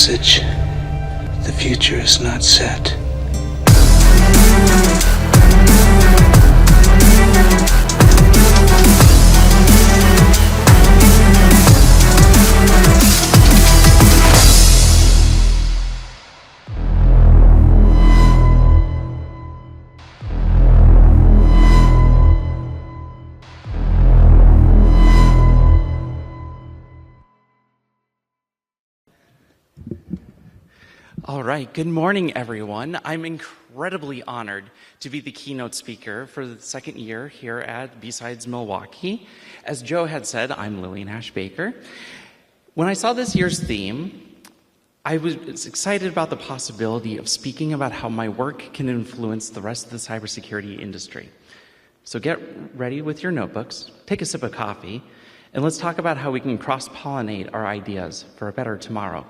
message. The future is not set. All right, good morning, everyone. I'm incredibly honored to be the keynote speaker for the second year here at BSides Milwaukee. As Joe had said, I'm Lillian Baker. When I saw this year's theme, I was excited about the possibility of speaking about how my work can influence the rest of the cybersecurity industry. So get ready with your notebooks, take a sip of coffee, and let's talk about how we can cross-pollinate our ideas for a better tomorrow.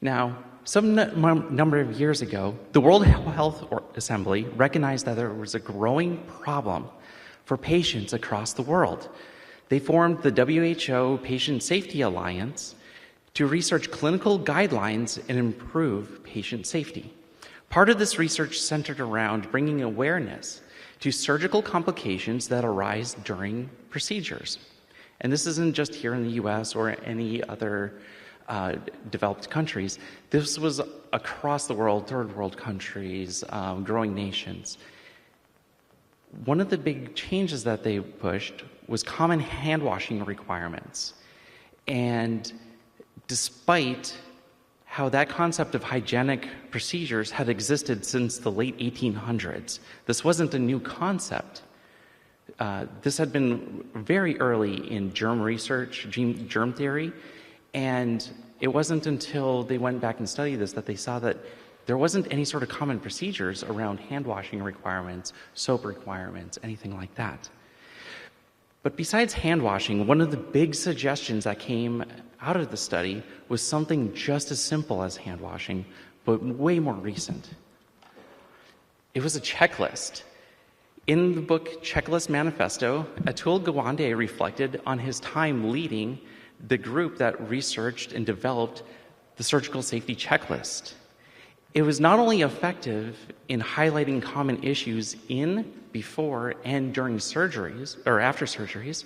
Now, some number of years ago, the World Health Assembly recognized that there was a growing problem for patients across the world. They formed the WHO Patient Safety Alliance to research clinical guidelines and improve patient safety. Part of this research centered around bringing awareness to surgical complications that arise during procedures. And this isn't just here in the US or any other developed countries. This was across the world, third world countries, growing nations. One of the big changes that they pushed was common hand washing requirements. And despite how that concept of hygienic procedures had existed since the late 1800s, this wasn't a new concept. This had been very early in germ research, germ theory, and it wasn't until they went back and studied this that they saw that there wasn't any sort of common procedures around hand washing requirements, soap requirements, anything like that. But besides hand washing, one of the big suggestions that came out of the study was something just as simple as hand washing, but way more recent. It was a checklist. In the book Checklist Manifesto, Atul Gawande reflected on his time leading the group that researched and developed the surgical safety checklist. It was not only effective in highlighting common issues in, before, and during surgeries, or after surgeries,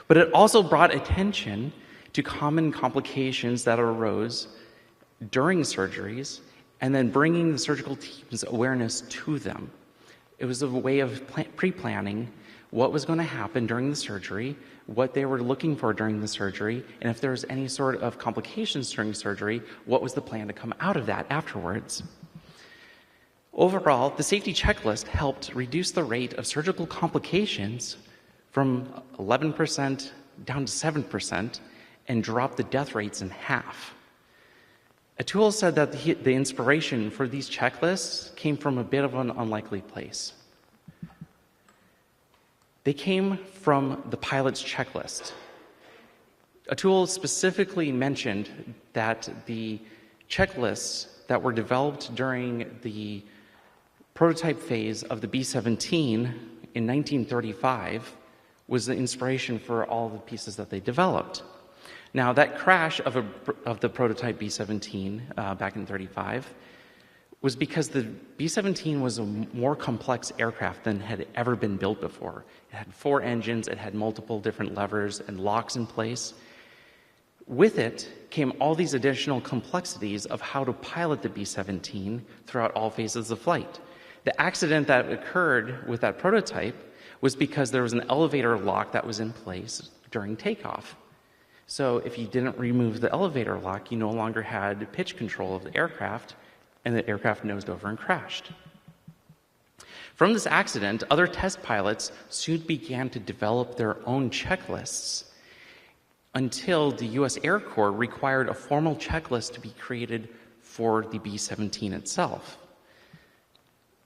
but it also brought attention to common complications that arose during surgeries, and then bringing the surgical team's awareness to them. It was a way of pre-planning what was going to happen during the surgery, what they were looking for during the surgery, and if there was any sort of complications during surgery, what was the plan to come out of that afterwards. Overall, the safety checklist helped reduce the rate of surgical complications from 11% down to 7% and drop the death rates in half. Atul said that the inspiration for these checklists came from a bit of an unlikely place. They came from the pilot's checklist. Atul specifically mentioned that the checklists that were developed during the prototype phase of the B-17 in 1935 was the inspiration for all the pieces that they developed. Now, that crash of the prototype B-17 back in 1935 was because the B-17 was a more complex aircraft than had ever been built before. It had 4 engines, it had multiple different levers and locks in place. With it came all these additional complexities of how to pilot the B-17 throughout all phases of flight. The accident that occurred with that prototype was because there was an elevator lock that was in place during takeoff. So if you didn't remove the elevator lock, you no longer had pitch control of the aircraft, and the aircraft nosed over and crashed. From this accident, other test pilots soon began to develop their own checklists until the US Air Corps required a formal checklist to be created for the B-17 itself.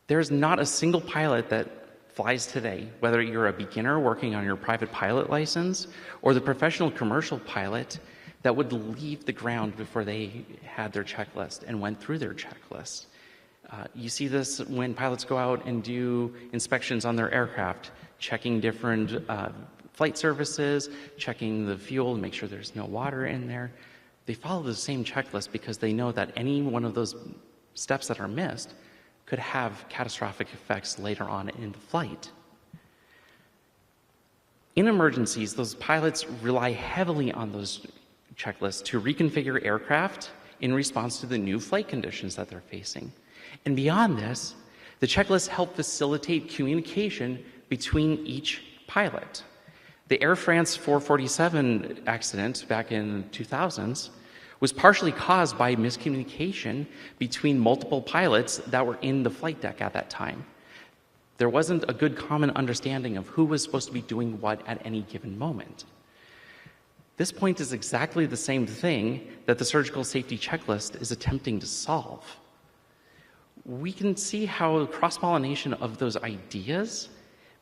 There's not a single pilot that flies today, whether you're a beginner working on your private pilot license or the professional commercial pilot, that would leave the ground before they had their checklist and went through their checklist. You see this when pilots go out and do inspections on their aircraft, checking different flight services, checking the fuel to make sure there's no water in there. They follow the same checklist because they know that any one of those steps that are missed could have catastrophic effects later on in the flight. In emergencies, those pilots rely heavily on those checklists to reconfigure aircraft in response to the new flight conditions that they're facing. And beyond this, the checklists help facilitate communication between each pilot. The Air France 447 accident back in 2000s was partially caused by miscommunication between multiple pilots that were in the flight deck at that time. There wasn't a good common understanding of who was supposed to be doing what at any given moment. This point is exactly the same thing that the surgical safety checklist is attempting to solve. We can see how cross-pollination of those ideas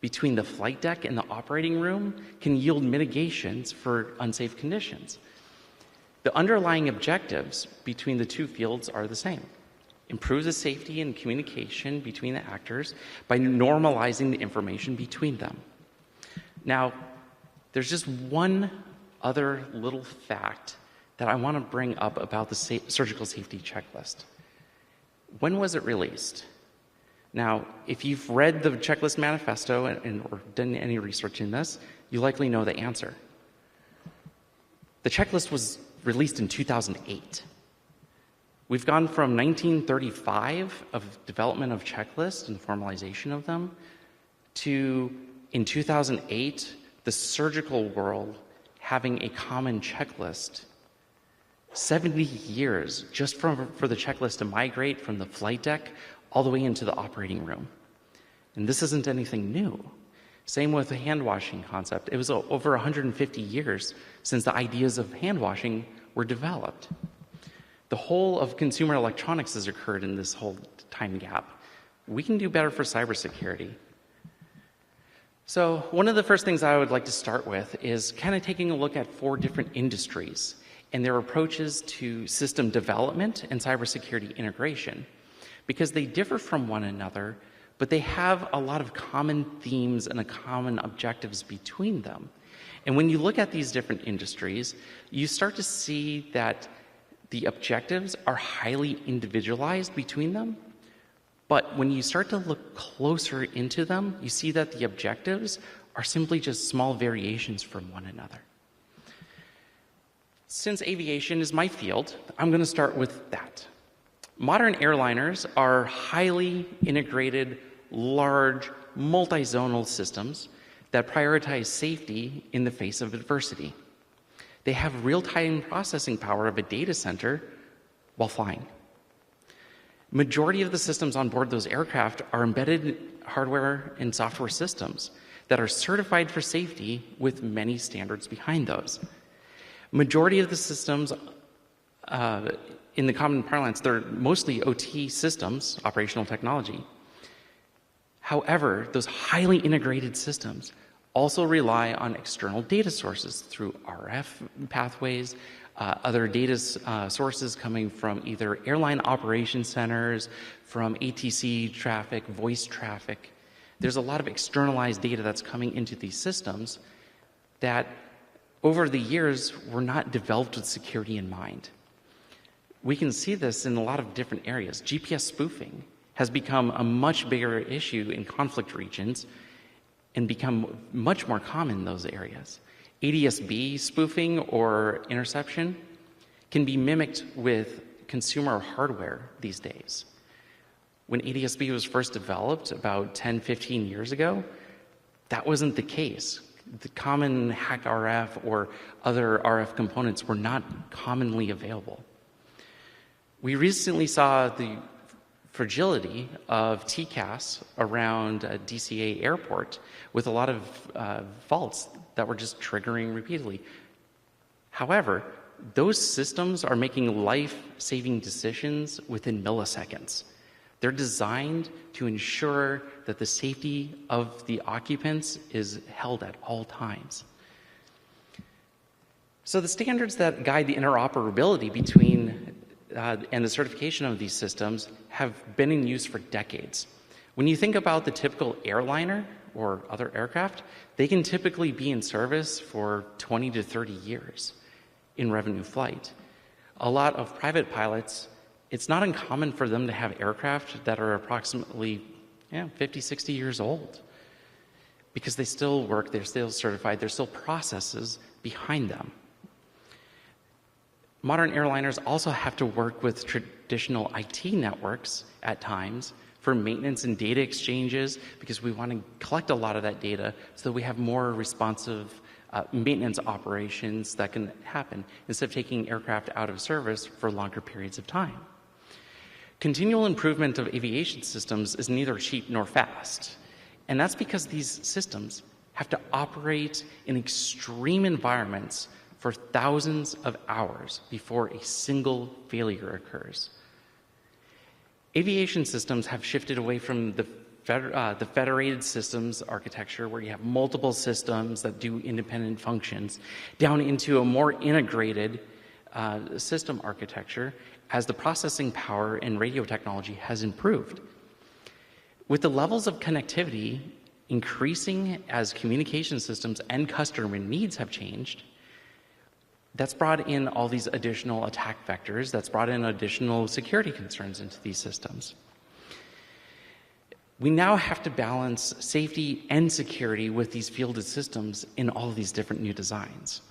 between the flight deck and the operating room can yield mitigations for unsafe conditions. The underlying objectives between the two fields are the same. Improve the safety and communication between the actors by normalizing the information between them. Now, there's just one other little fact that I want to bring up about the surgical safety checklist. When was it released? Now, if you've read the checklist manifesto or done any research in this, you likely know the answer. The checklist was released in 2008. We've gone from 1935 of development of checklists and formalization of them to, in 2008, the surgical world having a common checklist. 70 years just for the checklist to migrate from the flight deck all the way into the operating room. And this isn't anything new. Same with the hand washing concept. It was over 150 years since the ideas of hand washing were developed. The whole of consumer electronics has occurred in this whole time gap. We can do better for cybersecurity. So one of the first things I would like to start with is kind of taking a look at 4 different industries and their approaches to system development and cybersecurity integration, because they differ from one another, but they have a lot of common themes and common objectives between them. And when you look at these different industries, you start to see that the objectives are highly individualized between them. But when you start to look closer into them, you see that the objectives are simply just small variations from one another. Since aviation is my field, I'm going to start with that. Modern airliners are highly integrated, large, multi-zonal systems that prioritize safety in the face of adversity. They have real-time processing power of a data center while flying. Majority of the systems on board those aircraft are embedded hardware and software systems that are certified for safety with many standards behind those. Majority of the systems in the common parlance, they're mostly OT systems, operational technology. However, those highly integrated systems also rely on external data sources through RF pathways, other data sources coming from either airline operation centers, from ATC traffic, voice traffic. There's a lot of externalized data that's coming into these systems that over the years were not developed with security in mind. We can see this in a lot of different areas. GPS spoofing has become a much bigger issue in conflict regions and become much more common in those areas. ADS-B spoofing or interception can be mimicked with consumer hardware these days. When ADS-B was first developed about 10, 15 years ago, that wasn't the case. The common hack RF or other RF components were not commonly available. We recently saw the fragility of TCAS around DCA airport with a lot of faults that were just triggering repeatedly. However, those systems are making life-saving decisions within milliseconds. They're designed to ensure that the safety of the occupants is held at all times. So the standards that guide the interoperability between and the certification of these systems have been in use for decades. When you think about the typical airliner or other aircraft, they can typically be in service for 20 to 30 years in revenue flight. a lot of private pilots, it's not uncommon for them to have aircraft that are approximately 50, 60 years old, because they still work, they're still certified, there's still processes behind them. Modern airliners also have to work with traditional IT networks at times for maintenance and data exchanges, because we want to collect a lot of that data so that we have more responsive maintenance operations that can happen instead of taking aircraft out of service for longer periods of time. Continual improvement of aviation systems is neither cheap nor fast, and that's because these systems have to operate in extreme environments for thousands of hours before a single failure occurs. Aviation systems have shifted away from the federated systems architecture, where you have multiple systems that do independent functions, down into a more integrated system architecture as the processing power and radio technology has improved. With the levels of connectivity increasing as communication systems and customer needs have changed, that's brought in all these additional attack vectors, that's brought in additional security concerns into these systems. We now have to balance safety and security with these fielded systems in all of these different new designs.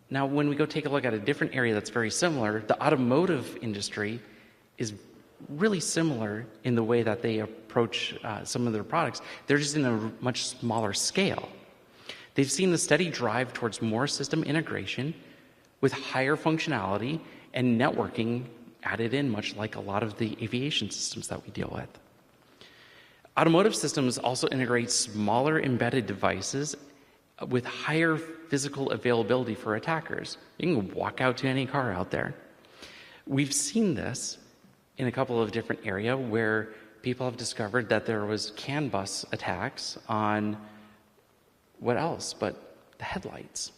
Now, when we go take a look at a different area that's very similar, the automotive industry is really similar in the way that they approach some of their products. They're just in a much smaller scale. They've seen the steady drive towards more system integration with higher functionality and networking added in, much like a lot of the aviation systems that we deal with. Automotive systems also integrate smaller embedded devices with higher physical availability for attackers. You can walk out to any car out there. We've seen this in a couple of different areas where people have discovered that there was CAN bus attacks on what else but the headlights.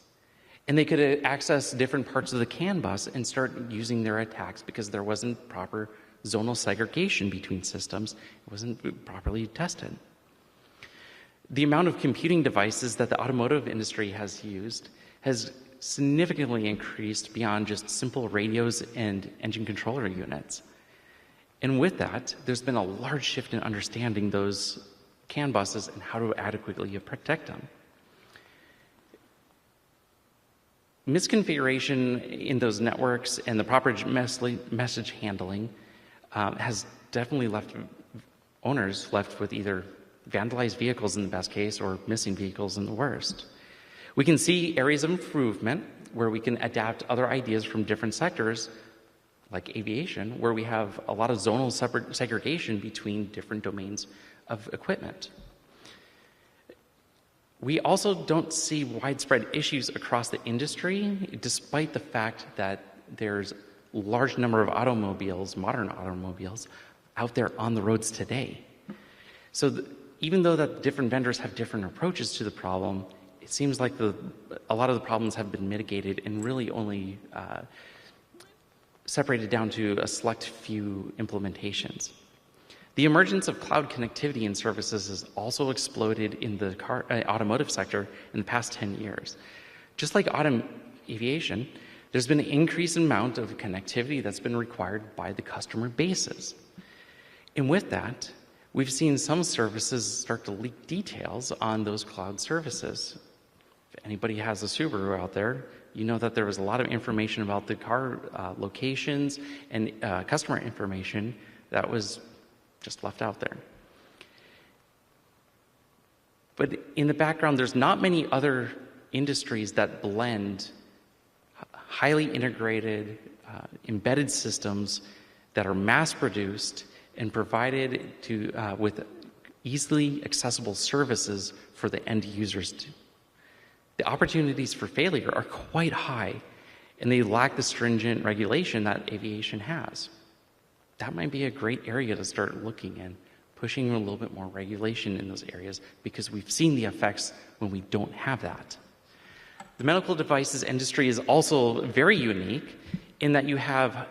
And they could access different parts of the CAN bus and start using their attacks because there wasn't proper zonal segregation between systems. It wasn't properly tested. The amount of computing devices that the automotive industry has used has significantly increased beyond just simple radios and engine controller units. And with that, there's been a large shift in understanding those CAN buses and how to adequately protect them. Misconfiguration in those networks and the proper message handling has definitely left owners with either vandalized vehicles in the best case or missing vehicles in the worst. We can see areas of improvement where we can adapt other ideas from different sectors, like aviation, where we have a lot of zonal segregation between different domains of equipment. We also don't see widespread issues across the industry, despite the fact that there's a large number of automobiles, modern automobiles, out there on the roads today. So even though that different vendors have different approaches to the problem, it seems like a lot of the problems have been mitigated and really only separated down to a select few implementations. The emergence of cloud connectivity and services has also exploded in the automotive sector in the past 10 years. Just like aviation, there's been an increased amount of connectivity that's been required by the customer bases. And with that, we've seen some services start to leak details on those cloud services. If anybody has a Subaru out there, you know that there was a lot of information about the car locations and customer information that was just left out there. But in the background, there's not many other industries that blend highly integrated, embedded systems that are mass-produced and provided with easily accessible services for the end users. The opportunities for failure are quite high, and they lack the stringent regulation that aviation has. That might be a great area to start looking in, pushing a little bit more regulation in those areas, because we've seen the effects when we don't have that. The medical devices industry is also very unique in that you have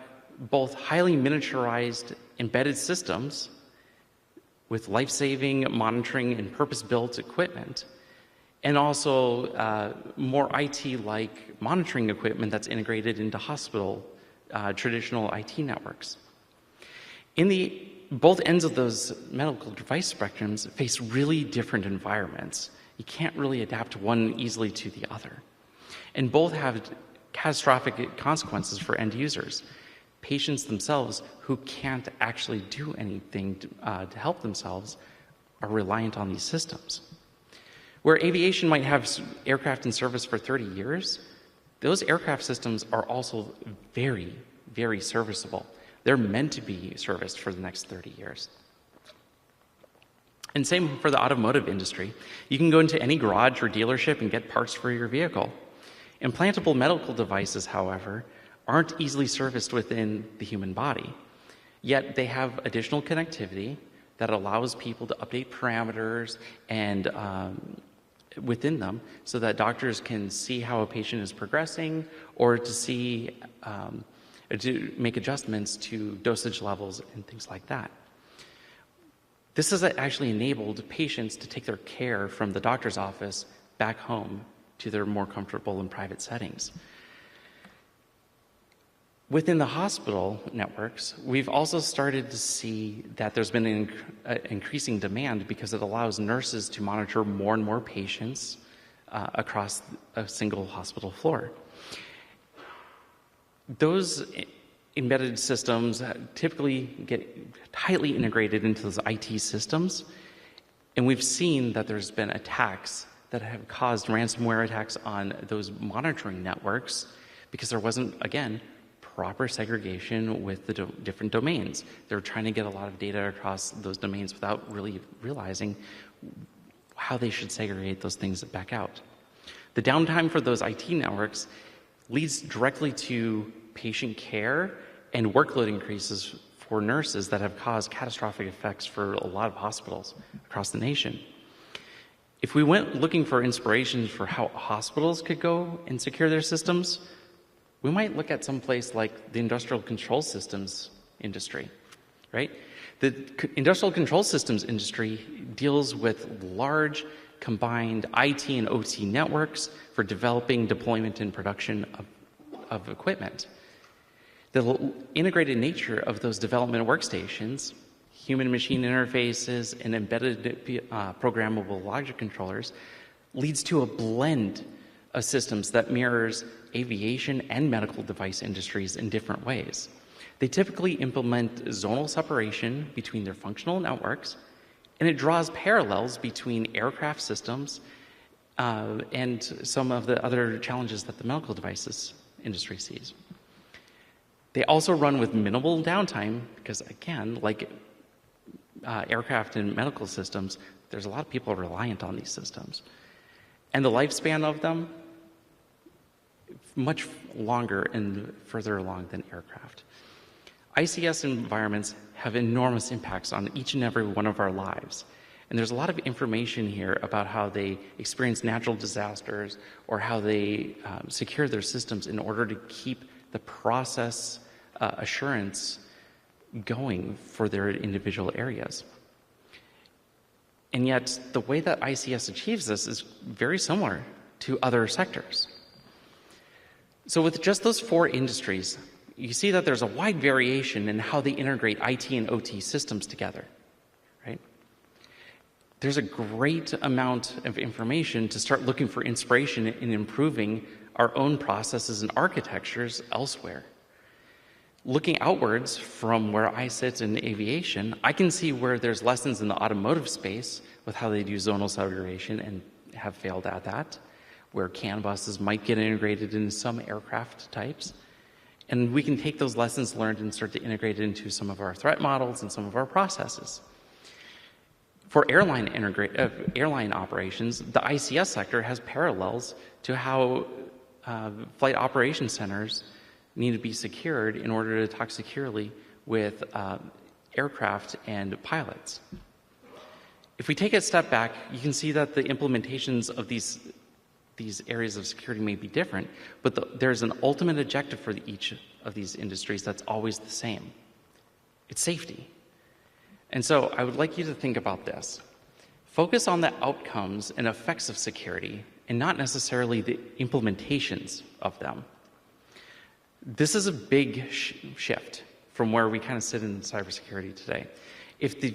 both highly miniaturized embedded systems with life-saving monitoring and purpose-built equipment, and also more IT-like monitoring equipment that's integrated into hospital traditional IT networks. Both ends of those medical device spectrums face really different environments. You can't really adapt one easily to the other. And both have catastrophic consequences for end users. Patients themselves who can't actually do anything to help themselves are reliant on these systems. Where aviation might have aircraft in service for 30 years, those aircraft systems are also very, very serviceable. They're meant to be serviced for the next 30 years. And same for the automotive industry. You can go into any garage or dealership and get parts for your vehicle. Implantable medical devices, however, aren't easily serviced within the human body. Yet they have additional connectivity that allows people to update parameters and within them so that doctors can see how a patient is progressing or to see to make adjustments to dosage levels and things like that. This has actually enabled patients to take their care from the doctor's office back home to their more comfortable and private settings. Within the hospital networks, we've also started to see that there's been an increasing demand because it allows nurses to monitor more and more patients across a single hospital floor. Those embedded systems typically get tightly integrated into those IT systems, and we've seen that there's been attacks that have caused ransomware attacks on those monitoring networks because there wasn't, again, proper segregation with the different domains. They were trying to get a lot of data across those domains without really realizing how they should segregate those things back out. The downtime for those IT networks leads directly to patient care and workload increases for nurses that have caused catastrophic effects for a lot of hospitals across the nation. If we went looking for inspirations for how hospitals could go and secure their systems, we might look at some place like the industrial control systems industry, right? The industrial control systems industry deals with large combined IT and OT networks for developing, deployment, and production of equipment. The integrated nature of those development workstations, human-machine interfaces, and embedded programmable logic controllers leads to a blend of systems that mirrors aviation and medical device industries in different ways. They typically implement zonal separation between their functional networks, and it draws parallels between aircraft systems and some of the other challenges that the medical devices industry sees. They also run with minimal downtime because, again, like aircraft and medical systems, there's a lot of people reliant on these systems. And the lifespan of them, much longer and further along than aircraft. ICS environments have enormous impacts on each and every one of our lives. And there's a lot of information here about how they experience natural disasters or how they secure their systems in order to keep the process assurance going for their individual areas. And yet, the way that ICS achieves this is very similar to other sectors. So with just those four industries, you see that there's a wide variation in how they integrate IT and OT systems together, right? There's a great amount of information to start looking for inspiration in improving our own processes and architectures elsewhere. Looking outwards from where I sit in aviation, I can see where there's lessons in the automotive space with how they do zonal segregation and have failed at that, where CAN buses might get integrated into some aircraft types. And we can take those lessons learned and start to integrate it into some of our threat models and some of our processes. For airline operations, the ICS sector has parallels to how flight operation centers need to be secured in order to talk securely with aircraft and pilots. If we take a step back, you can see that the implementations of these areas of security may be different, but there's an ultimate objective for each of these industries that's always the same. It's safety. And so I would like you to think about this. Focus on the outcomes and effects of security and not necessarily the implementations of them. This is a big shift from where we kind of sit in cybersecurity today. If the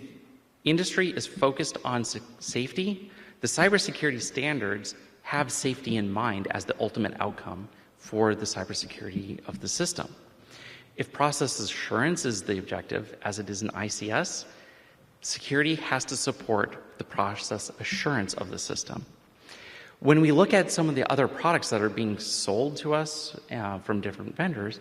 industry is focused on safety, the cybersecurity standards have safety in mind as the ultimate outcome for the cybersecurity of the system. If process assurance is the objective, as it is in ICS, security has to support the process assurance of the system. When we look at some of the other products that are being sold to us from different vendors,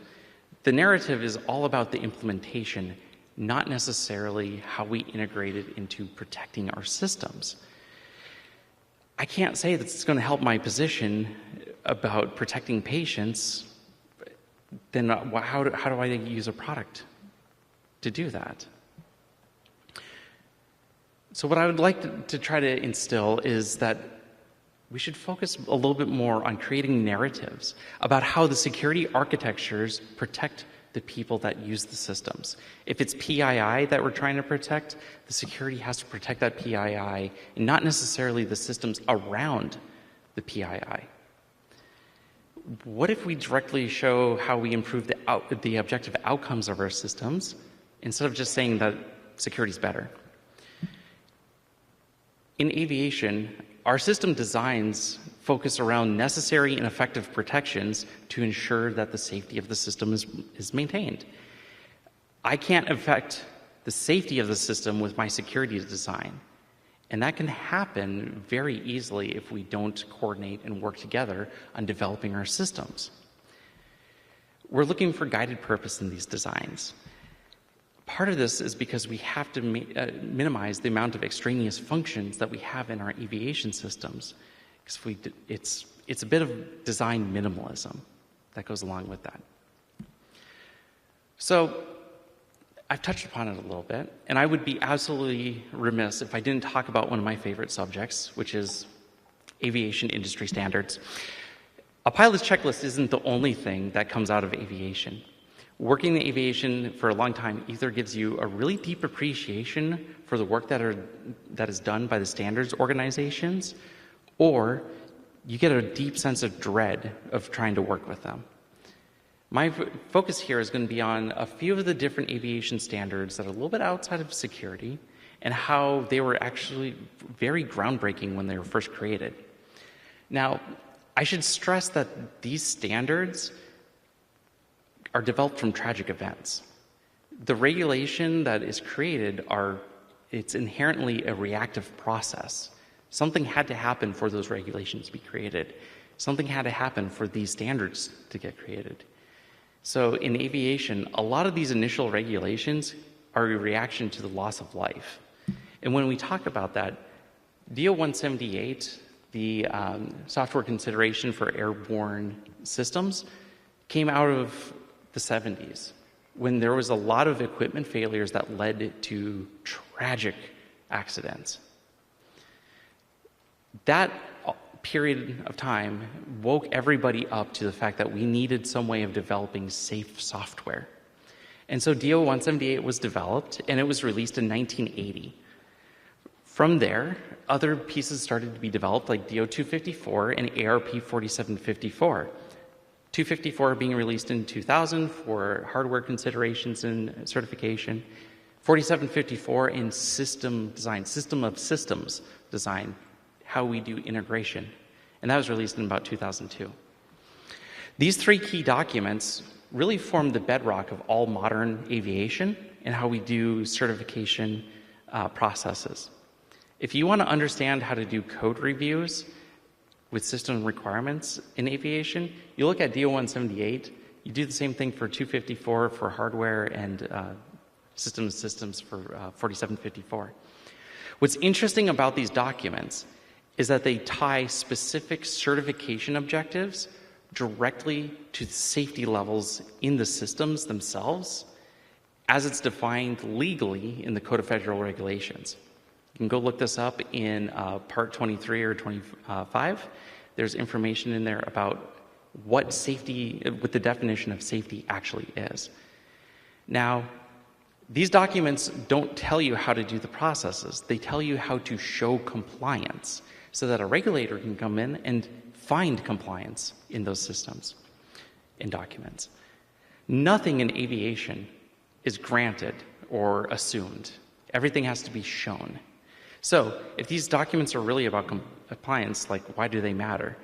the narrative is all about the implementation, not necessarily how we integrate it into protecting our systems. I can't say that it's going to help my position about protecting patients. Then how do I use a product to do that? So what I would like to try to instill is that we should focus a little bit more on creating narratives about how the security architectures protect the people that use the systems. If it's PII that we're trying to protect, the security has to protect that PII and not necessarily the systems around the PII. What if we directly show how we improve the objective outcomes of our systems instead of just saying that security is better? In aviation, our system designs focus around necessary and effective protections to ensure that the safety of the system is maintained. I can't affect the safety of the system with my security design, and that can happen very easily if we don't coordinate and work together on developing our systems. We're looking for guided purpose in these designs. Part of this is because we have to minimize the amount of extraneous functions that we have in our aviation systems. Because it's a bit of design minimalism that goes along with that. So I've touched upon it a little bit, and I would be absolutely remiss if I didn't talk about one of my favorite subjects, which is aviation industry standards. A pilot's checklist isn't the only thing that comes out of aviation. Working in aviation for a long time either gives you a really deep appreciation for the work that is done by the standards organizations, or you get a deep sense of dread of trying to work with them. My focus here is going to be on a few of the different aviation standards that are a little bit outside of security and how they were actually very groundbreaking when they were first created. Now, I should stress that these standards are developed from tragic events. The regulation that is created it's inherently a reactive process. Something had to happen for those regulations to be created. Something had to happen for these standards to get created. So in aviation, a lot of these initial regulations are a reaction to the loss of life. And when we talk about that, DO 178, the software consideration for airborne systems, came out of the 70s, when there was a lot of equipment failures that led to tragic accidents. That period of time woke everybody up to the fact that we needed some way of developing safe software. And so DO 178 was developed, and it was released in 1980. From there, other pieces started to be developed, like DO 254 and ARP 4754. 254 being released in 2000 for hardware considerations and certification. 4754 in system design, system of systems design, how we do integration. And that was released in about 2002. These three key documents really form the bedrock of all modern aviation and how we do certification processes. If you want to understand how to do code reviews with system requirements in aviation, you look at DO 178, you do the same thing for 254 for hardware and systems for 4754. What's interesting about these documents is that they tie specific certification objectives directly to the safety levels in the systems themselves as it's defined legally in the Code of Federal Regulations. You can go look this up in Part 23 or 25. There's information in there about what the definition of safety actually is. Now, these documents don't tell you how to do the processes. They tell you how to show compliance so that a regulator can come in and find compliance in those systems and documents. Nothing in aviation is granted or assumed. Everything has to be shown. So if these documents are really about compliance, like, why do they matter?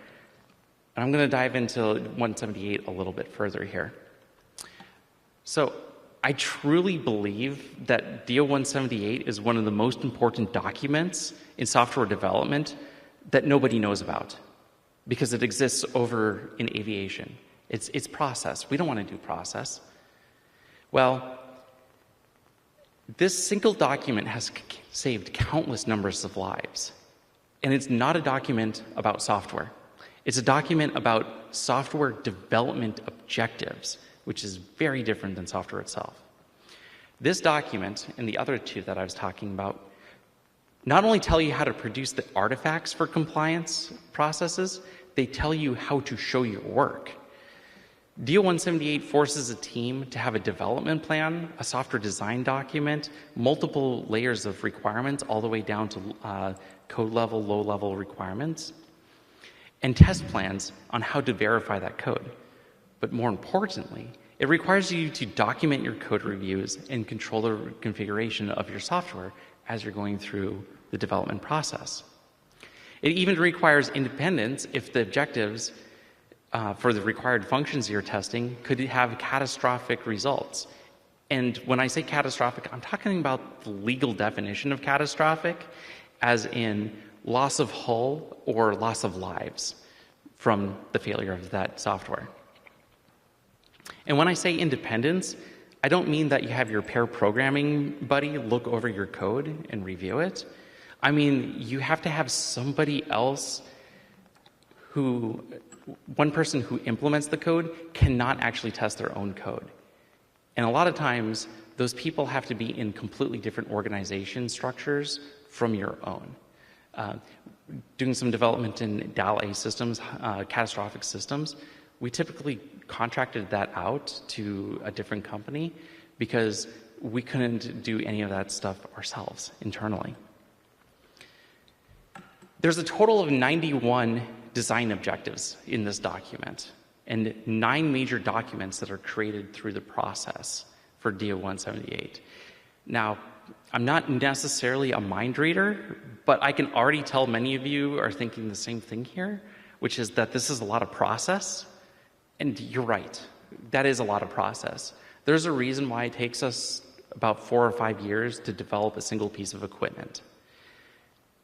And I'm going to dive into 178 a little bit further here. So I truly believe that DO 178 is one of the most important documents in software development that nobody knows about because it exists over in aviation. It's process. We don't want to do process. Well, this single document has saved countless numbers of lives. And it's not a document about software. It's a document about software development objectives, which is very different than software itself. This document and the other two that I was talking about not only tell you how to produce the artifacts for compliance processes, they tell you how to show your work. DO 178 forces a team to have a development plan, a software design document, multiple layers of requirements, all the way down to code level, low level requirements, and test plans on how to verify that code. But more importantly, it requires you to document your code reviews and control the configuration of your software as you're going through the development process. It even requires independence if the objectives for the required functions you're testing could have catastrophic results. And when I say catastrophic, I'm talking about the legal definition of catastrophic, as in loss of hull or loss of lives from the failure of that software. And when I say independence, I don't mean that you have your pair programming buddy look over your code and review it. I mean, you have to have somebody else one person who implements the code cannot actually test their own code. And a lot of times, those people have to be in completely different organization structures from your own. Doing some development in DAL-A systems, catastrophic systems, we typically contracted that out to a different company because we couldn't do any of that stuff ourselves internally. There's a total of 91 design objectives in this document and 9 major documents that are created through the process for DO 178. Now, I'm not necessarily a mind reader, but I can already tell many of you are thinking the same thing here, which is that this is a lot of process. And you're right, that is a lot of process. There's a reason why it takes us about 4 or 5 years to develop a single piece of equipment.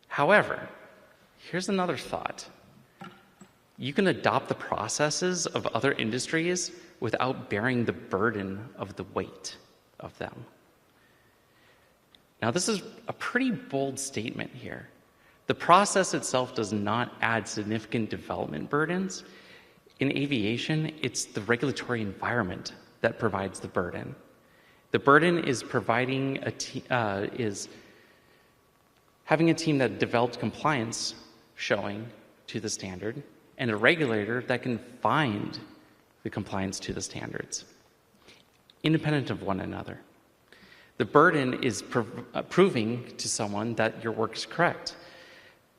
However, here's another thought. You can adopt the processes of other industries without bearing the burden of the weight of them. Now, this is a pretty bold statement here. The process itself does not add significant development burdens. In aviation, it's the regulatory environment that provides the burden. The burden is providing is having a team that develops compliance showing to the standard, and a regulator that can find the compliance to the standards, independent of one another. The burden is proving to someone that your work is correct.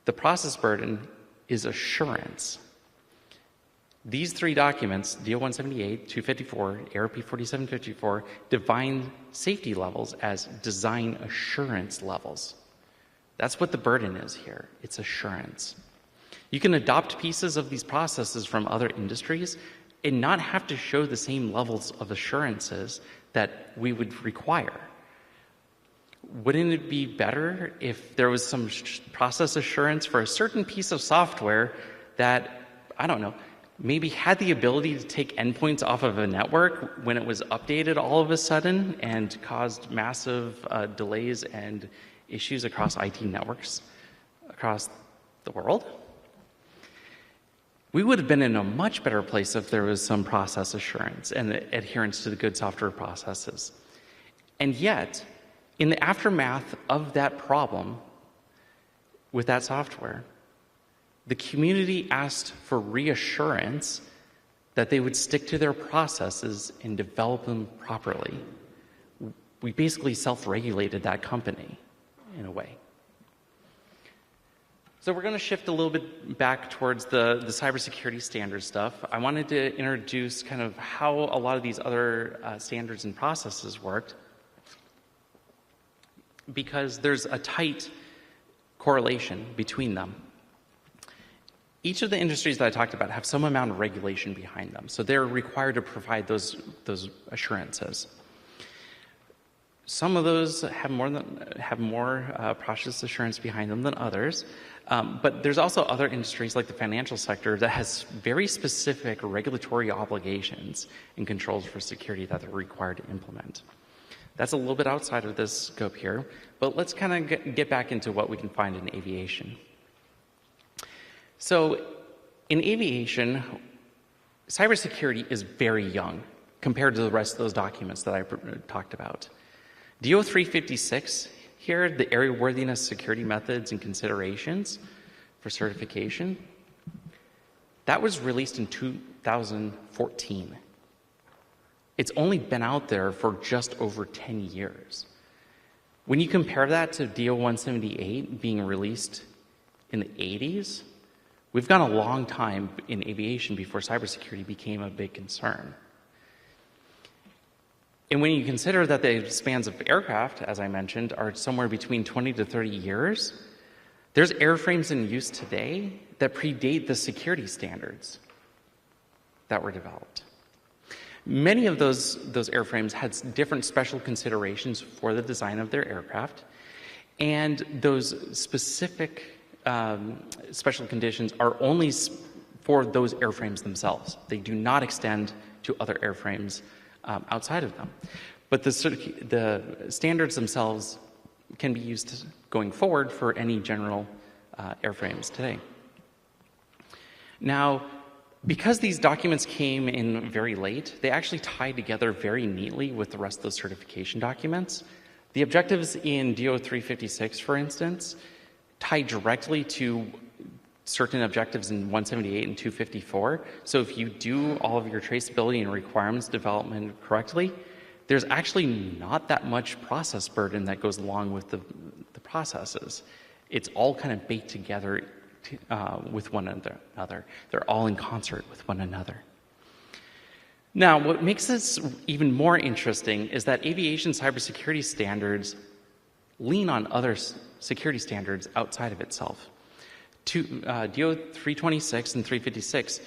The process burden is assurance. These 3 documents, DO 178, 254, ARP 4754, define safety levels as design assurance levels. That's what the burden is here. It's assurance. You can adopt pieces of these processes from other industries and not have to show the same levels of assurances that we would require. Wouldn't it be better if there was some process assurance for a certain piece of software that, I don't know, maybe had the ability to take endpoints off of a network when it was updated all of a sudden and caused massive delays and issues across IT networks across the world? We would have been in a much better place if there was some process assurance and adherence to the good software processes. And yet, in the aftermath of that problem with that software, the community asked for reassurance that they would stick to their processes and develop them properly. We basically self-regulated that company in a way. So we're going to shift a little bit back towards the cybersecurity standard stuff. I wanted to introduce kind of how a lot of these other standards and processes worked, because there's a tight correlation between them. Each of the industries that I talked about have some amount of regulation behind them, so they're required to provide those assurances. Some of those have more process assurance behind them than others, but there's also other industries like the financial sector that has very specific regulatory obligations and controls for security that they're required to implement. That's a little bit outside of this scope here, but let's kind of get back into what we can find in aviation. So in aviation, cybersecurity is very young compared to the rest of those documents that I talked about. DO 356 here, the airworthiness security methods and considerations for certification, that was released in 2014. It's only been out there for just over 10 years. When you compare that to DO 178 being released in the 80s, we've gone a long time in aviation before cybersecurity became a big concern. And when you consider that the spans of aircraft, as I mentioned, are somewhere between 20 to 30 years, there's airframes in use today that predate the security standards that were developed. Many of those airframes had different special considerations for the design of their aircraft, and those specific special conditions are only for those airframes themselves. They do not extend to other airframes outside of them. But the standards themselves can be used going forward for any general airframes today. Now, because these documents came in very late, they actually tie together very neatly with the rest of the certification documents. The objectives in DO 356, for instance, tie directly to certain objectives in 178 and 254. So if you do all of your traceability and requirements development correctly, there's actually not that much process burden that goes along with the processes. It's all kind of baked together with one another. They're all in concert with one another. Now, what makes this even more interesting is that aviation cybersecurity standards lean on other security standards outside of itself. DO 326 and 356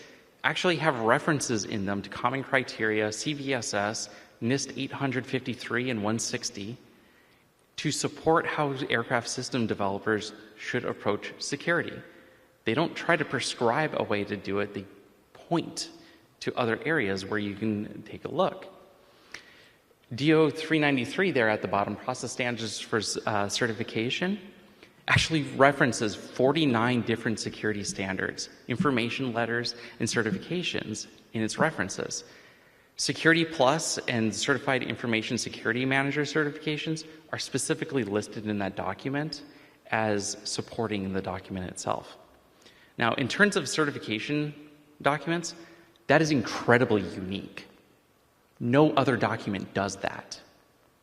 actually have references in them to common criteria, CVSS, NIST 853 and 160, to support how aircraft system developers should approach security. They don't try to prescribe a way to do it, they point to other areas where you can take a look. DO 393 there at the bottom, process standards for certification, actually references 49 different security standards, information letters, and certifications in its references. Security Plus and Certified Information Security Manager certifications are specifically listed in that document as supporting the document itself. Now, in terms of certification documents, that is incredibly unique. No other document does that.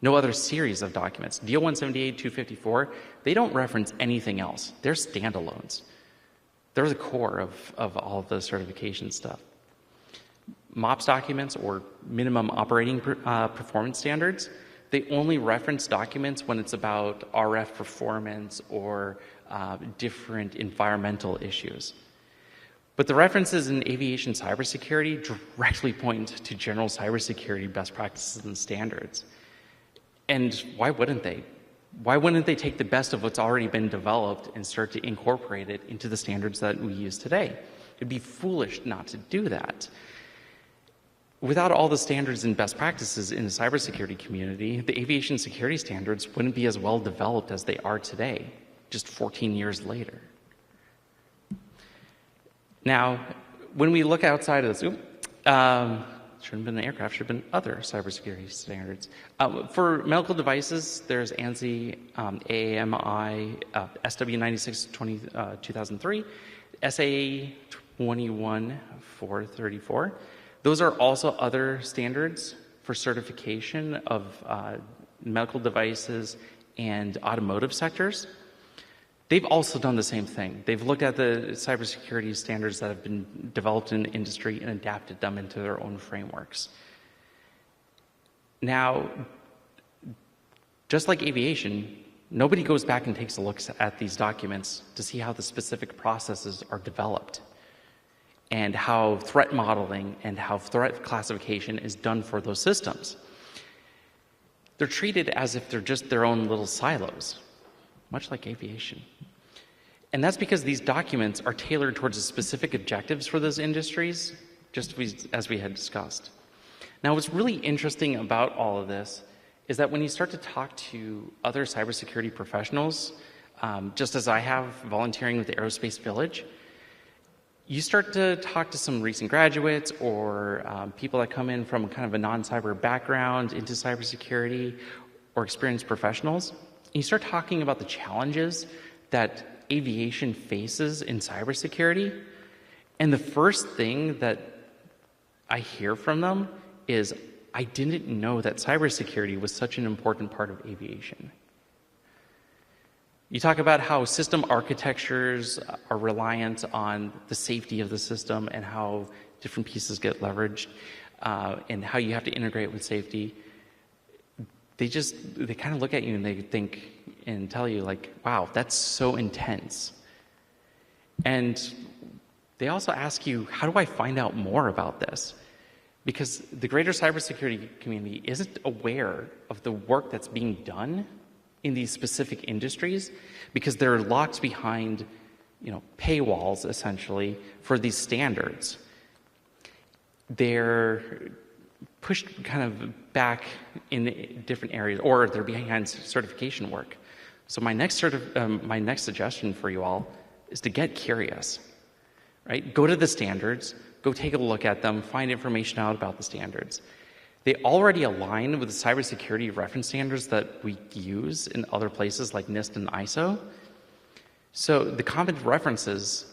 No other series of documents. DO 178, 254, they don't reference anything else. They're standalones. They're the core of all of the certification stuff. MOPS documents, or minimum operating performance standards, they only reference documents when it's about RF performance or different environmental issues. But the references in aviation cybersecurity directly point to general cybersecurity best practices and standards. And why wouldn't they? Why wouldn't they take the best of what's already been developed and start to incorporate it into the standards that we use today? It'd be foolish not to do that. Without all the standards and best practices in the cybersecurity community, the aviation security standards wouldn't be as well developed as they are today, just 14 years later. Now, when we look outside of this, shouldn't have been an aircraft, should have been other cybersecurity standards. For medical devices, there's ANSI, AAMI, SW96 2003, SAE 21434. Those are also other standards for certification of medical devices and automotive sectors. they've also done the same thing. They've looked at the cybersecurity standards that have been developed in the industry and adapted them into their own frameworks. Now, just like aviation, nobody goes back and takes a look at these documents to see how the specific processes are developed and how threat modeling and how threat classification is done for those systems. They're treated as if they're just their own little silos, much like aviation. And that's because these documents are tailored towards the specific objectives for those industries, just as we had discussed. Now, what's really interesting about all of this is that when you start to talk to other cybersecurity professionals, just as I have volunteering with the Aerospace Village, you start to talk to some recent graduates or people that come in from kind of a non-cyber background into cybersecurity or experienced professionals, and you start talking about the challenges that aviation faces in cybersecurity, and the first thing that I hear from them is, I didn't know that cybersecurity was such an important part of aviation. You talk about how system architectures are reliant on the safety of the system and how different pieces get leveraged and how you have to integrate with safety. They kind of look at you and they think and tell you like, wow, that's so intense. And they also ask you, how do I find out more about this? Because the greater cybersecurity community isn't aware of the work that's being done in these specific industries because they're locked behind, paywalls essentially for these standards. They're pushed kind of back in different areas, or they're behind certification work. So my next suggestion for you all is to get curious, right? Go to the standards, go take a look at them, find information out about the standards. They already align with the cybersecurity reference standards that we use in other places like NIST and ISO. So the common references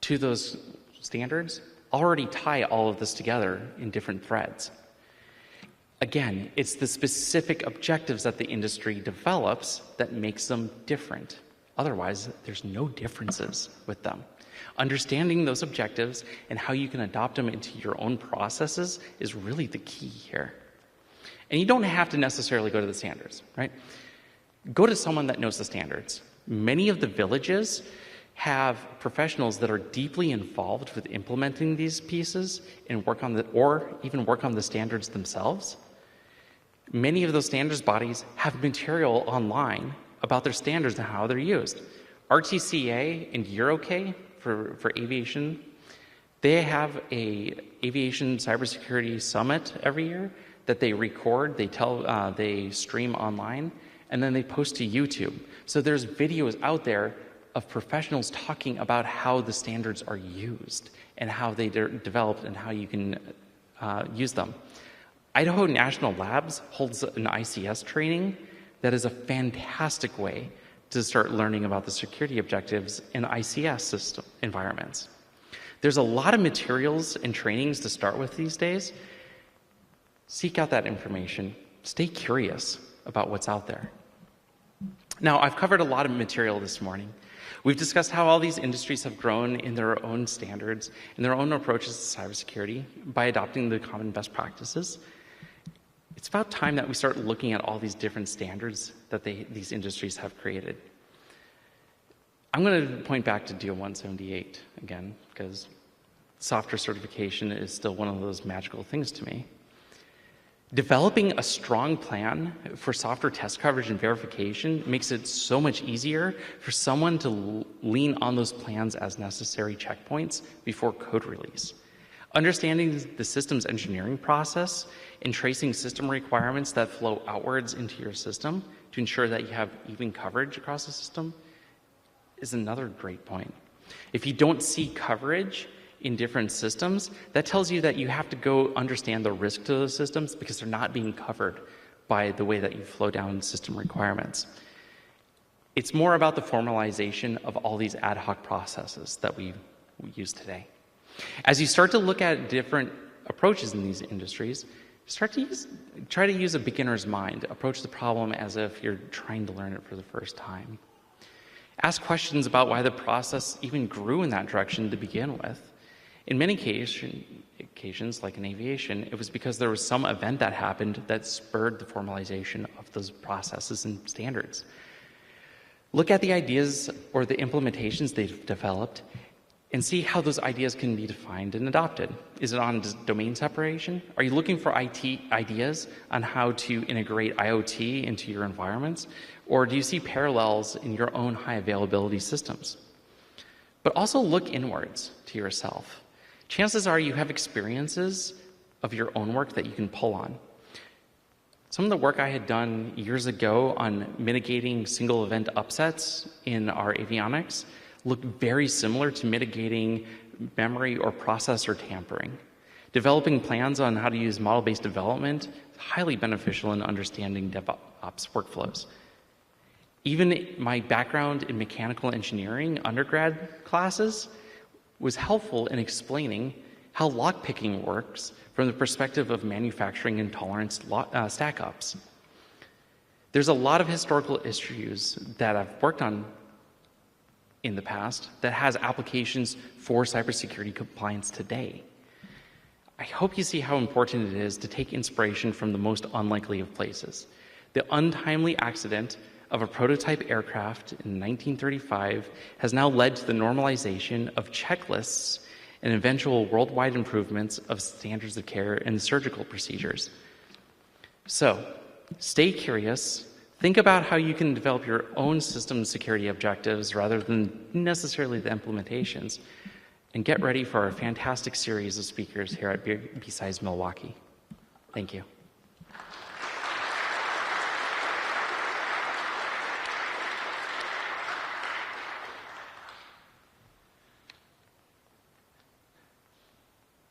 to those standards already tie all of this together in different threads. Again, it's the specific objectives that the industry develops that makes them different. Otherwise, there's no differences with them. Understanding those objectives and how you can adopt them into your own processes is really the key here. And you don't have to necessarily go to the standards, right? Go to someone that knows the standards. Many of the villages have professionals that are deeply involved with implementing these pieces and or even work on the standards themselves. Many of those standards bodies have material online about their standards and how they're used. RTCA and EuroK for aviation, they have a aviation cybersecurity summit every year that they record, they stream online, and then they post to YouTube. So there's videos out there of professionals talking about how the standards are used and how they're developed and how you can use them. Idaho National Labs holds an ICS training that is a fantastic way to start learning about the security objectives in ICS system environments. There's a lot of materials and trainings to start with these days. Seek out that information. Stay curious about what's out there. Now, I've covered a lot of material this morning. We've discussed how all these industries have grown in their own standards and their own approaches to cybersecurity by adopting the common best practices. It's about time that we start looking at all these different standards that these industries have created. I'm going to point back to DO 178 again, because software certification is still one of those magical things to me. Developing a strong plan for software test coverage and verification makes it so much easier for someone to lean on those plans as necessary checkpoints before code release. Understanding the systems engineering process and tracing system requirements that flow outwards into your system to ensure that you have even coverage across the system is another great point. If you don't see coverage in different systems, that tells you that you have to go understand the risk to those systems because they're not being covered by the way that you flow down system requirements. It's more about the formalization of all these ad hoc processes that we use today. As you start to look at different approaches in these industries, try to use a beginner's mind. Approach the problem as if you're trying to learn it for the first time. Ask questions about why the process even grew in that direction to begin with. In many occasions, like in aviation, it was because there was some event that happened that spurred the formalization of those processes and standards. Look at the ideas or the implementations they've developed and see how those ideas can be defined and adopted. Is it on domain separation? Are you looking for IT ideas on how to integrate IoT into your environments? Or do you see parallels in your own high availability systems? But also look inwards to yourself. Chances are you have experiences of your own work that you can pull on. Some of the work I had done years ago on mitigating single event upsets in our avionics looked very similar to mitigating memory or processor tampering. Developing plans on how to use model-based development is highly beneficial in understanding DevOps workflows. Even my background in mechanical engineering undergrad classes was helpful in explaining how lockpicking works from the perspective of manufacturing and tolerance stack-ups. There's a lot of historical issues that I've worked on in the past that has applications for cybersecurity compliance today. I hope you see how important it is to take inspiration from the most unlikely of places. The untimely accident of a prototype aircraft in 1935 has now led to the normalization of checklists and eventual worldwide improvements of standards of care and surgical procedures. So, stay curious. Think about how you can develop your own system security objectives rather than necessarily the implementations. And get ready for our fantastic series of speakers here at BSides Milwaukee. Thank you.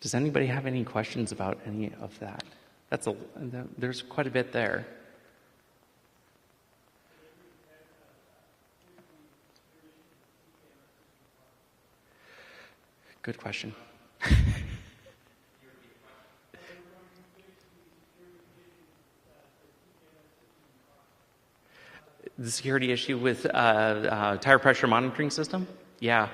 Does anybody have any questions about any of that? There's quite a bit there. Good question. The security issue with tire pressure monitoring system? Yeah.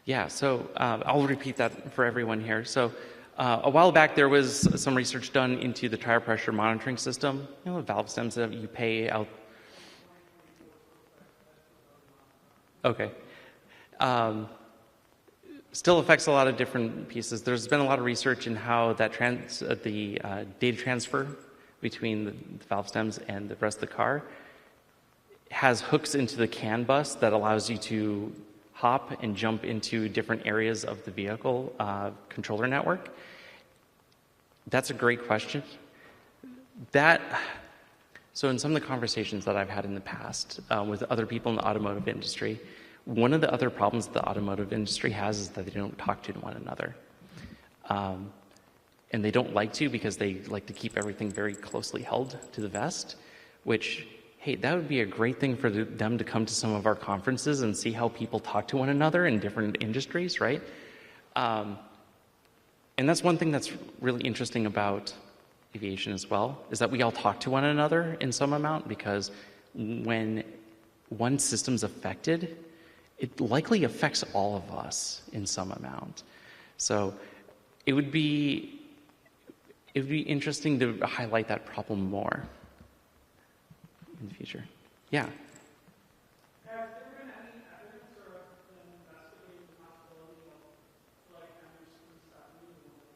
Yeah, so I'll repeat that for everyone here. So a while back, there was some research done into the tire pressure monitoring system. You know, the valve stems that you pay out. Okay. Still affects a lot of different pieces. There's been a lot of research in how that the data transfer between the valve stems and the rest of the car has hooks into the CAN bus that allows you to hop and jump into different areas of the vehicle controller network. That's a great question. So in some of the conversations that I've had in the past with other people in the automotive industry, one of the other problems the automotive industry has is that they don't talk to one another. And they don't like to because they like to keep everything very closely held to the vest, which, hey, that would be a great thing for them to come to some of our conferences and see how people talk to one another in different industries, right? And that's one thing that's really interesting about aviation as well, is that we all talk to one another in some amount, because when one system's affected, it likely affects all of us in some amount. So it would be interesting to highlight that problem more in the future. Yeah. Has there been any evidence or been investigating the possibility of, like, Anderson 70 was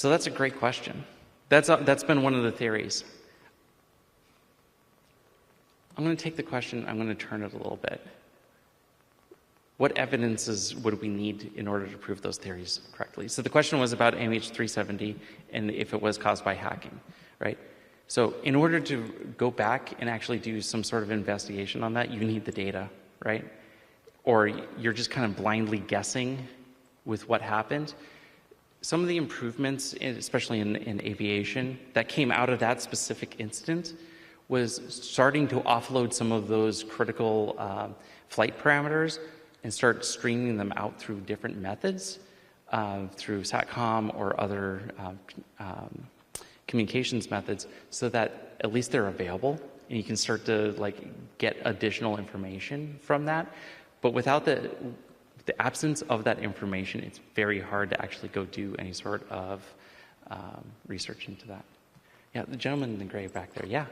So that's a great question. That's been one of the theories. I'm going to take the question, I'm going to turn it a little bit. What evidences would we need in order to prove those theories correctly? So the question was about MH370 and if it was caused by hacking, right? So in order to go back and actually do some sort of investigation on that, you need the data, right? Or you're just kind of blindly guessing with what happened. Some of the improvements, especially in aviation, that came out of that specific incident was starting to offload some of those critical flight parameters and start streaming them out through different methods, through SATCOM or other communications methods, so that at least they're available and you can start to get additional information from that. But without the absence of that information, it's very hard to actually go do any sort of research into that. Yeah, the gentleman in the gray back there, yeah.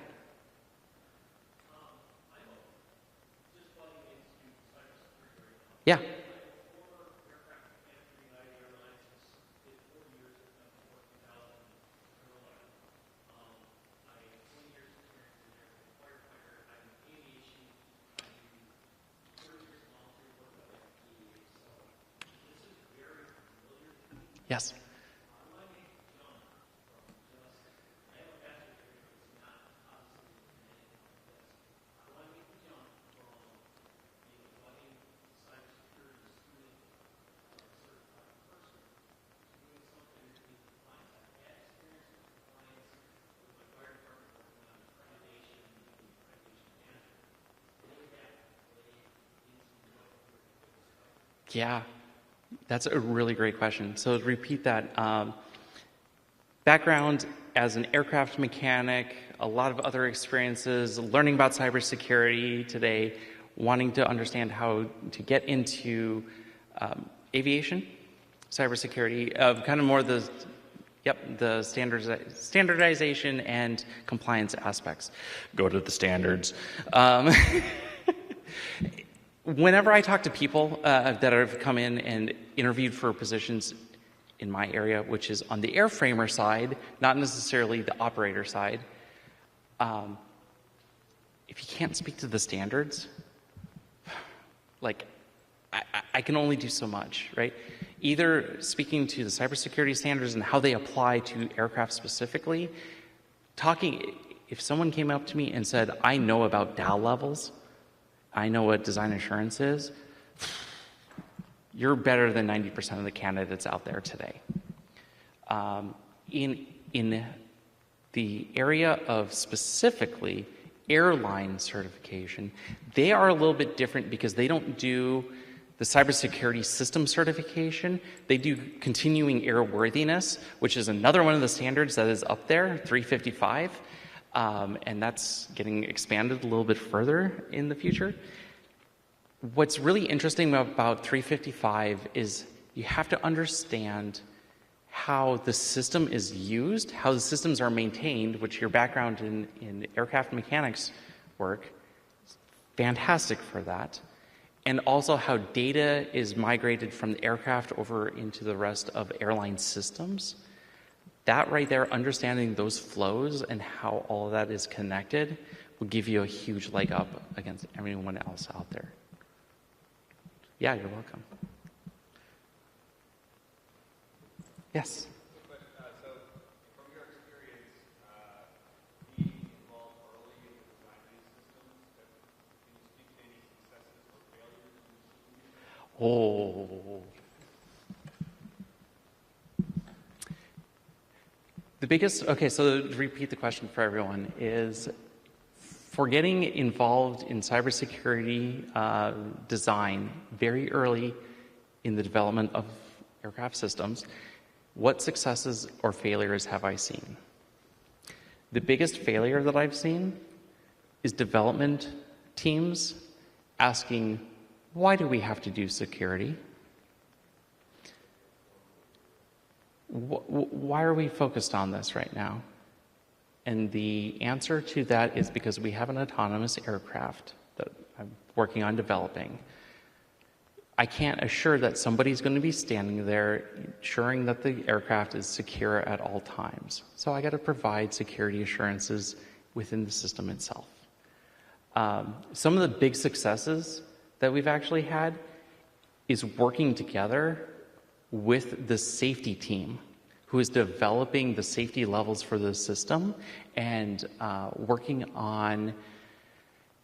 Yeah. Yes. Yeah, that's a really great question. So to repeat that, background as an aircraft mechanic, a lot of other experiences, learning about cybersecurity today, wanting to understand how to get into aviation, cybersecurity, kind of more the standardization and compliance aspects. Go to the standards. Whenever I talk to people that have come in and interviewed for positions in my area, which is on the airframer side, not necessarily the operator side, if you can't speak to the standards, I can only do so much, right? Either speaking to the cybersecurity standards and how they apply to aircraft specifically, if someone came up to me and said, I know about DAL levels, I know what design assurance is, you're better than 90% of the candidates out there today. In the area of specifically airline certification, they are a little bit different because they don't do the cybersecurity system certification. They do continuing airworthiness, which is another one of the standards that is up there, 355. And that's getting expanded a little bit further in the future. What's really interesting about 355 is you have to understand how the system is used, how the systems are maintained, which your background in aircraft mechanics work is fantastic for that, and also how data is migrated from the aircraft over into the rest of airline systems. That right there, understanding those flows and how all of that is connected will give you a huge leg up against everyone else out there. Yeah, you're welcome. Yes? So from your experience, being involved early in the design of these systems, can you speak to any successes or failures in the system? Oh. The biggest, okay, so to repeat the question for everyone, is for getting involved in cybersecurity design very early in the development of aircraft systems, what successes or failures have I seen? The biggest failure that I've seen is development teams asking, why do we have to do security? Why are we focused on this right now? And the answer to that is because we have an autonomous aircraft that I'm working on developing. I can't assure that somebody's going to be standing there ensuring that the aircraft is secure at all times. So I got to provide security assurances within the system itself. Some of the big successes that we've actually had is working together with the safety team who is developing the safety levels for the system and working on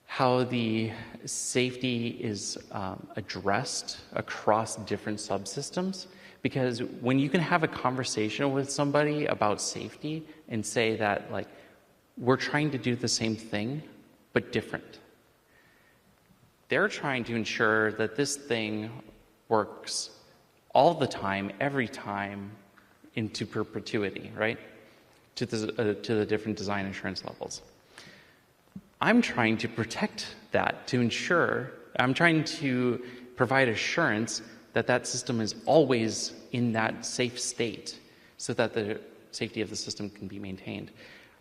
how the safety is addressed across different subsystems. Because when you can have a conversation with somebody about safety and say that, like, we're trying to do the same thing, but different. They're trying to ensure that this thing works all the time, every time, into perpetuity, right? To the different design assurance levels. I'm trying to protect that, to ensure, I'm trying to provide assurance that that system is always in that safe state so that the safety of the system can be maintained.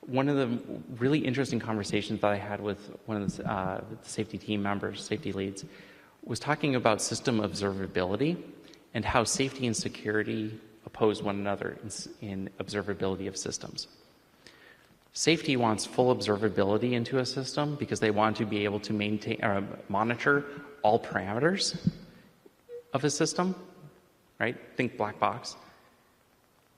One of the really interesting conversations that I had with one of the safety team members, safety leads, was talking about system observability and how safety and security oppose one another in observability of systems. Safety wants full observability into a system because they want to be able to maintain or monitor all parameters of a system, right? Think black box.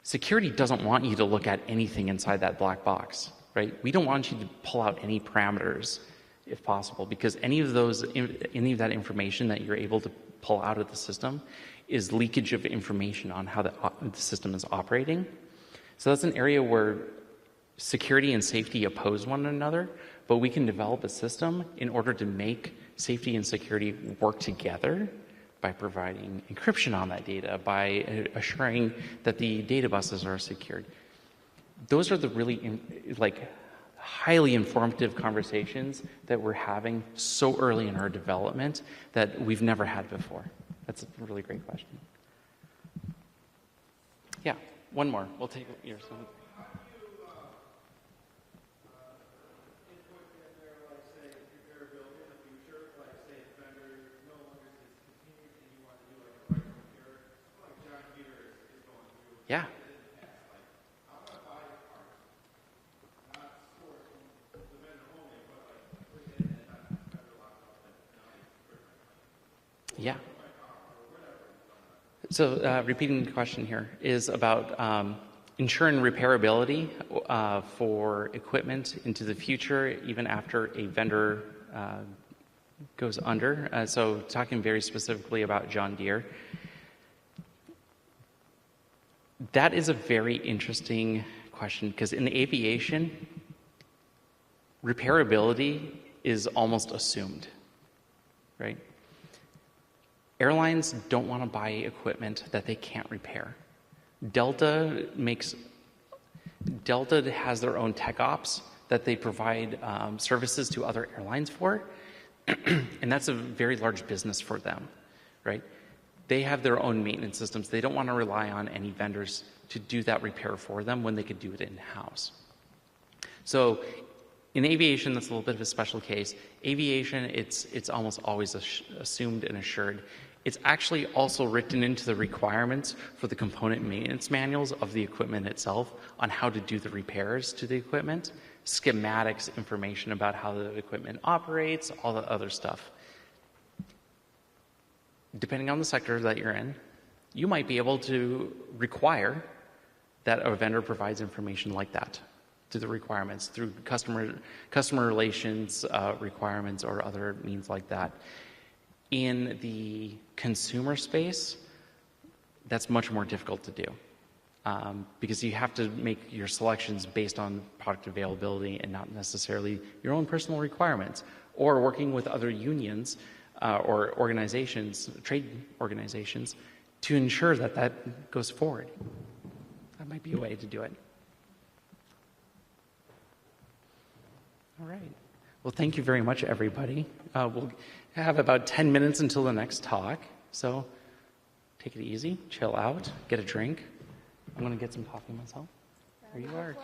Security doesn't want you to look at anything inside that black box, right? We don't want you to pull out any parameters if possible, because any of that information that you're able to pull out of the system is leakage of information on how the system is operating. So that's an area where security and safety oppose one another, but we can develop a system in order to make safety and security work together by providing encryption on that data, by assuring that the data buses are secured. Those are the really highly informative conversations that we're having so early in our development that we've never had before. That's a really great question. Yeah, one more. We'll take yours. Yeah. Yeah. So repeating the question here is about ensuring repairability for equipment into the future, even after a vendor goes under. So talking very specifically about John Deere. That is a very interesting question because in aviation, repairability is almost assumed, right? Airlines don't want to buy equipment that they can't repair. Delta has their own tech ops that they provide services to other airlines for, and that's a very large business for them, right? They have their own maintenance systems. They don't want to rely on any vendors to do that repair for them when they could do it in-house. So in aviation, that's a little bit of a special case. Aviation, it's almost always assumed and assured. It's actually also written into the requirements for the component maintenance manuals of the equipment itself on how to do the repairs to the equipment, schematics, information about how the equipment operates, all the other stuff. Depending on the sector that you're in, you might be able to require that a vendor provides information like that to the requirements through customer relations requirements or other means like that. In the consumer space, that's much more difficult to do because you have to make your selections based on product availability and not necessarily your own personal requirements, or working with other unions or organizations, trade organizations, to ensure that that goes forward. That might be a way to do it. All right. Well, thank you very much, everybody. We'll have about 10 minutes until the next talk, so take it easy, chill out, get a drink. I'm going to get some coffee myself. There you are.